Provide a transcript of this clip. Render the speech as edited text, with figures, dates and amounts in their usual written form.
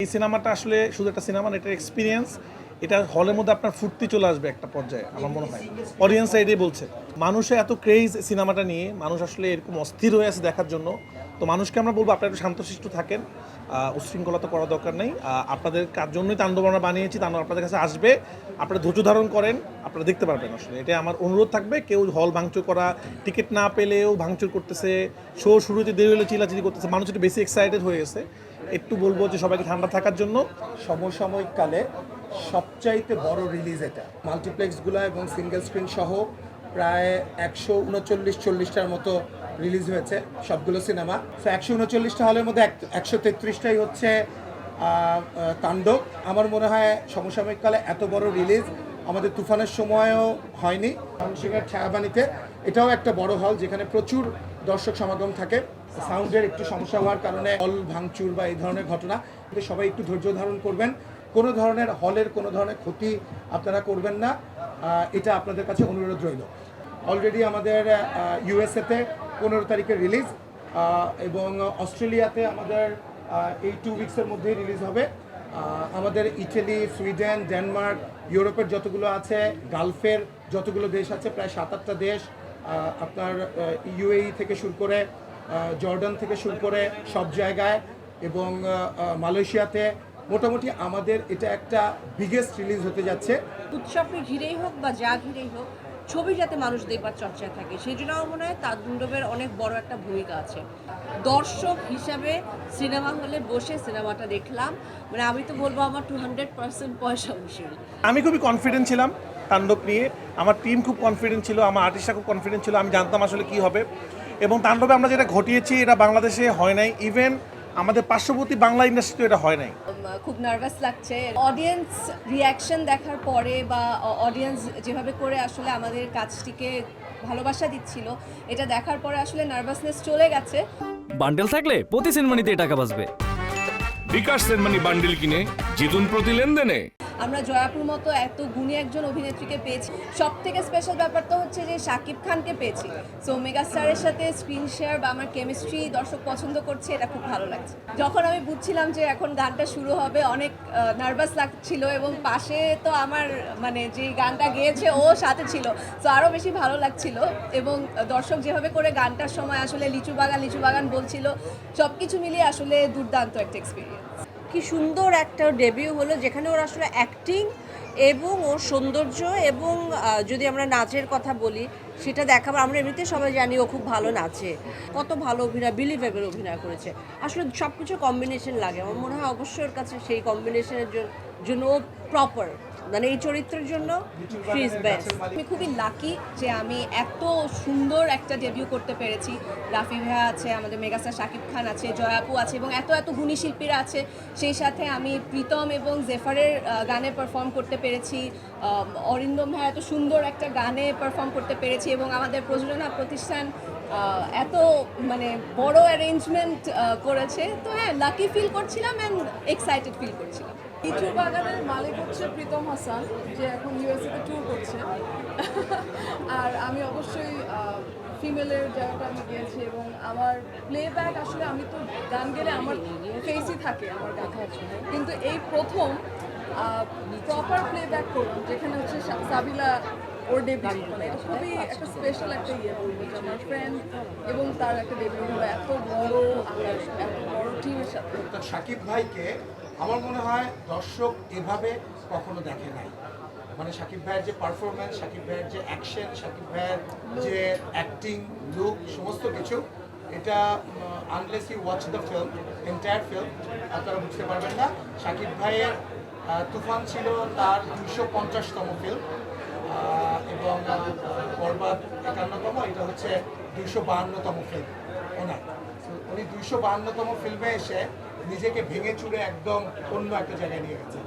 এই সিনেমাটা আসলে শুধু একটা সিনেমা না, এটার এক্সপিরিয়েন্স। এটা হলের মধ্যে আপনার ফুর্তি চলে আসবে একটা পর্যায়ে, আমার মনে হয় অডিয়েন্স এটাই বলছে। মানুষের এত ক্রেজ সিনেমাটা নিয়ে, মানুষ আসলে এরকম অস্থির হয়ে আছে দেখার জন্য। তো মানুষকে আমরা বলবো আপনারা একটু শান্তশিষ্ট থাকেন, উচ্ছৃঙ্খলতা করার দরকার নেই। আপনাদের কার জন্যই তাণ্ডব আমরা বানিয়েছি, তাণ্ডব আপনাদের কাছে আসবে, আপনারা ধৈর্য ধারণ করেন, আপনারা দেখতে পারবেন। আসলে এটা আমার অনুরোধ থাকবে, কেউ হল ভাঙচুর করা, টিকিট না পেলেও ভাঙচুর করতেছে, শো শুরুতে দেরি হলে চিল্লাচিল্লি করতেছে, মানুষ একটু বেশি এক্সাইটেড হয়ে গেছে। একটু বলবো যে সবাইকে ঠান্ডা থাকার জন্য। সমসাময়িক কালে সবচাইতে বড় রিলিজ এটা, মাল্টিপ্লেক্সগুলো এবং সিঙ্গেল স্ক্রিন সহ প্রায় 139-40টার মতো রিলিজ হয়েছে সবগুলো সিনেমা। তো 139টা হলের মধ্যে 133টাই হচ্ছে তাণ্ডব। আমার মনে হয় সমসাময়িক কালে এত বড় রিলিজ আমাদের তুফানের সময়ও হয়নি। ময়মনসিংহের ছায়াবাণীতে এটাও একটা বড় হল যেখানে প্রচুর দর্শক সমাগম থাকে। সাউন্ডের একটু সমস্যা হওয়ার কারণে হল ভাঙচুর বা এই ধরনের ঘটনা, কিন্তু সবাই একটু ধৈর্য ধারণ করবেন। কোনো ধরনের হলের কোনো ধরনের ক্ষতি আপনারা করবেন না, এটা আপনাদের কাছে অনুরোধ রইল। অলরেডি আমাদের ইউএসএতে 15 তারিখে রিলিজ, এবং অস্ট্রেলিয়াতে আমাদের এই 2 উইকসের মধ্যেই রিলিজ হবে। আমাদের ইটালি, সুইডেন, ডেনমার্ক, ইউরোপের যতগুলো আছে, গালফের যতগুলো দেশ আছে, প্রায় 7-8টা দেশ, আপনার ইউএই থেকে শুরু করে জর্ডান থেকে শুরু করে সব জায়গায়, এবং মালয়েশিয়াতে মোটামুটি আমাদের এটা একটা বিগেস্ট রিলিজ হতে যাচ্ছে। উৎসবকে ঘিরেই হোক বা যা ঘিরেই হোক, ছবি যাতে মানুষ দেখবার চর্চায় থাকে, সেই জন্য আমার মনে হয় তাণ্ডবের অনেক বড় একটা ভূমিকা আছে। দর্শক হিসাবে সিনেমা হলে বসে সিনেমাটা দেখলাম, মানে আমি তো বলবো আমার 200% পয়সা উসুল। আমি খুবই কনফিডেন্ট ছিলাম তাণ্ডব নিয়ে, আমার টিম খুব কনফিডেন্ট ছিল, আমার আর্টিস্টরা খুব কনফিডেন্ট ছিল। আমি জানতাম আসলে কী হবে, এবং তাণ্ডবে আমরা যেটা ঘটিয়েছি এটা বাংলাদেশে হয় নাই, ইভেন আমাদের পার্শ্ববর্তী বাংলা ইন্ডাস্ট্রিতে এটা হয় নাই। খুব নার্ভাস লাগছে অডিয়েন্স রিয়াকশন দেখার পরে, বা অডিয়েন্স যেভাবে করে আসলে আমাদের কাজটিকে ভালোবাসা দিচ্ছিল, এটা দেখার পরে আসলে নার্ভাসনেস চলে গেছে। বান্ডেল থাকলে প্রতি সেনমানিতে টাকা বাঁচবে। বিকাশ সেনমানি বান্ডেল কিনে জিতুন প্রতি লেনদেনে। আমরা জয়াপুর মতো এত গুণী একজন অভিনেত্রীকে পেয়েছি। সব থেকে স্পেশাল ব্যাপারটা হচ্ছে যে শাকিব খানকে পেয়েছি। সো মেগা স্টারের সাথে স্ক্রিন শেয়ার বা আমার কেমিস্ট্রি দর্শক পছন্দ করছে, এটা খুব ভালো লাগছে। যখন আমি বুঝছিলাম যে এখন গানটা শুরু হবে, অনেক নার্ভাস লাগছিল, এবং পাশে তো আমার মানে যে গানটা গেয়েছে ও সাথে ছিল, তো আরও বেশি ভালো লাগছিল। এবং দর্শক যেভাবে করে গানটার সময় আসলে লিচু বাগান বলছিল, সব কিছু মিলিয়ে আসলে দুর্দান্ত একটা এক্সপিরিয়েন্স। কি সুন্দর একটা ডেবিউ হলো, যেখানে ওর আসলে অ্যাক্টিং এবং ওর সৌন্দর্য, এবং যদি আমরা নাচের কথা বলি সেটা দেখাবো। আমরা এমনিতে সবাই জানি ও খুব ভালো নাচে, কত ভালো অভিনয়, বিলিভেবল অভিনয় করেছে। আসলে সব কিছু কম্বিনেশন লাগে, আমার মনে হয় অবশ্যই ওর কাছে সেই কম্বিনেশনের জন্য ও প্রপার, মানে এই চরিত্রের জন্য শি ইজ বেস্ট। আমি খুবই লাকি যে আমি এত সুন্দর একটা ডেবিউ করতে পেরেছি। রাফি ভাইয়া আছে, আমাদের মেগাস্টার শাকিব খান আছে, জয়াপু আছে, এবং এত গুণী শিল্পীরা আছে। সেই সাথে আমি প্রীতম এবং জেফারের গানে পারফর্ম করতে পেরেছি, অরিন্দম ভাই এত সুন্দর একটা গানে পারফর্ম করতে পেরেছি, এবং আমাদের প্রযোজনা প্রতিষ্ঠান এত মানে বড় অ্যারেঞ্জমেন্ট করেছে। তো হ্যাঁ, লাকি ফিল করছিলাম অ্যান্ড এক্সাইটেড ফিল করছিলাম। লিচু বাগানের মালিক হচ্ছে প্রীতম হাসান, যে এখন ইউএসএতে ট্যুর করছে। আর আমি অবশ্যই ফিমেলের জায়গাটা আমি গিয়েছি, এবং আমার প্লেব্যাক আসলে আমি তো গান গেলে আমার ফেসই থাকে আমার গান, কিন্তু এই প্রথম প্রপার প্লেব্যাক করলাম, যেখানে হচ্ছে সাবিলা ওর ডেবিউ। মানে এটা খুবই একটা স্পেশাল একটা বলবো, যে আমার ফ্রেন্ড এবং তার একটা ডেবিউ হলো এত বড় আকাশ, এত বড় টিমের সাথে। শাকিব ভাইকে আমার মনে হয় দর্শক এভাবে কখনো দেখে নাই। মানে শাকিব ভাইয়ের যে পারফরমেন্স, শাকিব ভাইয়ের যে অ্যাকশন, শাকিব ভাইয়ের যে অ্যাক্টিং, লুক, সমস্ত কিছু, এটা unless you watch the film, entire film, আপনারা বুঝতে পারবেন না। শাকিব ভাইয়ের তুফান ছিল তার 250তম ফিল্ম, এবং বরবাদ 51তম, এটা হচ্ছে 252তম ফিল্ম ওনার। উনি 252তম ফিল্মে এসে নিজেকে ভেঙে চুরে একদম অন্য একটা জায়গায় নিয়ে গেছে।